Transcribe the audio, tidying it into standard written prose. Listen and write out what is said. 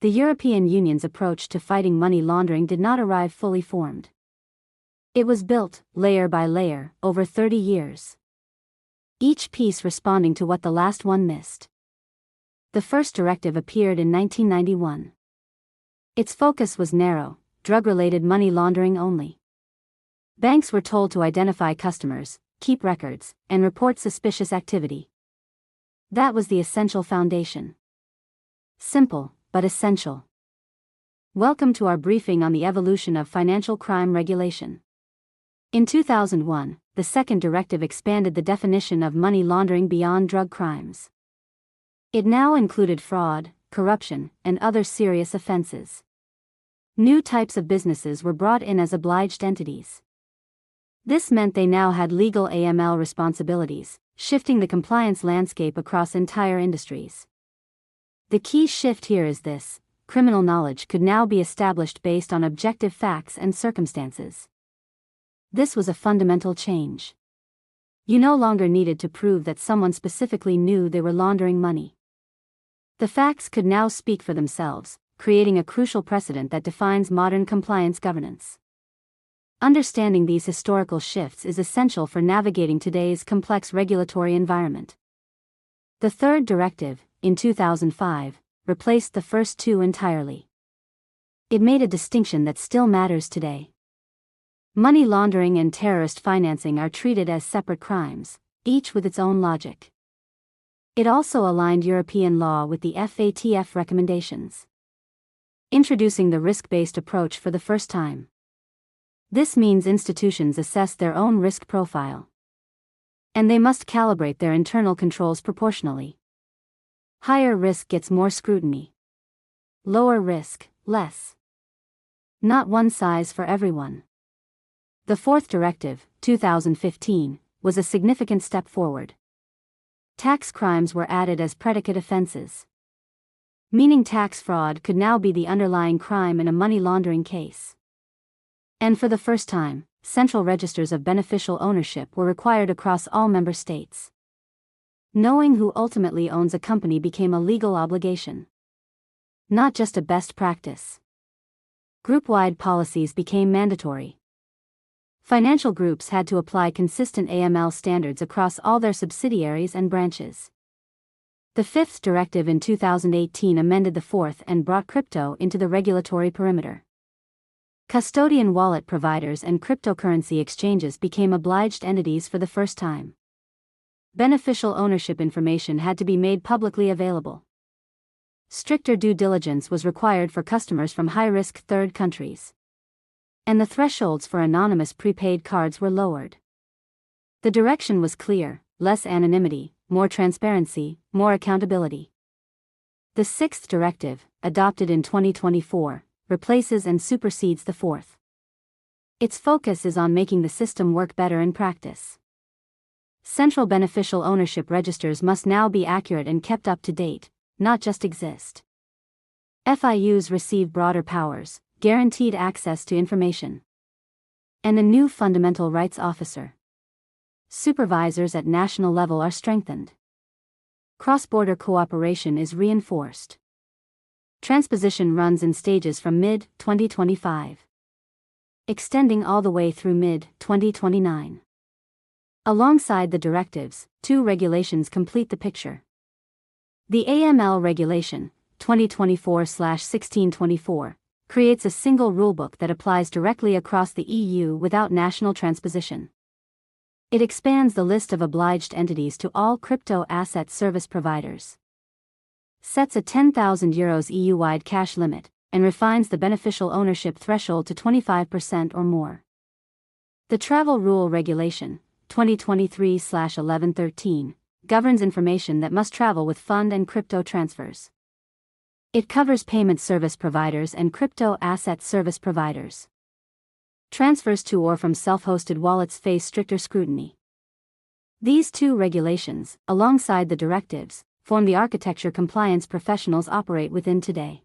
the European Union's approach to fighting money laundering did not arrive fully formed. It was built, layer by layer, over 30 years. Each piece responding to what the last one missed. The first directive appeared in 1991. Its focus was narrow, drug-related money laundering only. Banks were told to identify customers, keep records, and report suspicious activity. That was the essential foundation. Simple, but essential. Welcome to our briefing on the evolution of financial crime regulation. In 2001, the second directive expanded the definition of money laundering beyond drug crimes. It now included fraud, corruption, and other serious offenses. New types of businesses were brought in as obliged entities. This meant they now had legal AML responsibilities, shifting the compliance landscape across entire industries. The key shift here is this: criminal knowledge could now be established based on objective facts and circumstances. This was a fundamental change. You no longer needed to prove that someone specifically knew they were laundering money. The facts could now speak for themselves, creating a crucial precedent that defines modern compliance governance. Understanding these historical shifts is essential for navigating today's complex regulatory environment. The third directive, in 2005, replaced the first two entirely. It made a distinction that still matters today. Money laundering and terrorist financing are treated as separate crimes, each with its own logic. It also aligned European law with the FATF recommendations, introducing the risk-based approach for the first time. This means institutions assess their own risk profile, and they must calibrate their internal controls proportionally. Higher risk gets more scrutiny. Lower risk, less. Not one size for everyone. The fourth directive, 2015, was a significant step forward. Tax crimes were added as predicate offenses, meaning tax fraud could now be the underlying crime in a money laundering case. And for the first time, central registers of beneficial ownership were required across all member states. Knowing who ultimately owns a company became a legal obligation, not just a best practice. Group-wide policies became mandatory. Financial groups had to apply consistent AML standards across all their subsidiaries and branches. The fifth directive in 2018 amended the fourth and brought crypto into the regulatory perimeter. Custodian wallet providers and cryptocurrency exchanges became obliged entities for the first time. Beneficial ownership information had to be made publicly available. Stricter due diligence was required for customers from high-risk third countries. And the thresholds for anonymous prepaid cards were lowered. The direction was clear: less anonymity, more transparency, more accountability. The sixth directive, adopted in 2024, replaces and supersedes the fourth. Its focus is on making the system work better in practice. Central beneficial ownership registers must now be accurate and kept up to date, not just exist. FIUs receive broader powers, guaranteed access to information, and a new fundamental rights officer. Supervisors at national level are strengthened. Cross-border cooperation is reinforced. Transposition runs in stages from mid-2025, extending all the way through mid-2029. Alongside the directives, two regulations complete the picture. The AML Regulation, 2024/1624, creates a single rulebook that applies directly across the EU without national transposition. It expands the list of obliged entities to all crypto asset service providers, sets a €10,000 EU-wide cash limit, and refines the beneficial ownership threshold to 25% or more. The Travel Rule Regulation, 2023/1113, governs information that must travel with fund and crypto transfers. It covers payment service providers and crypto asset service providers. Transfers to or from self-hosted wallets face stricter scrutiny. These two regulations, alongside the directives, form the architecture compliance professionals operate within today.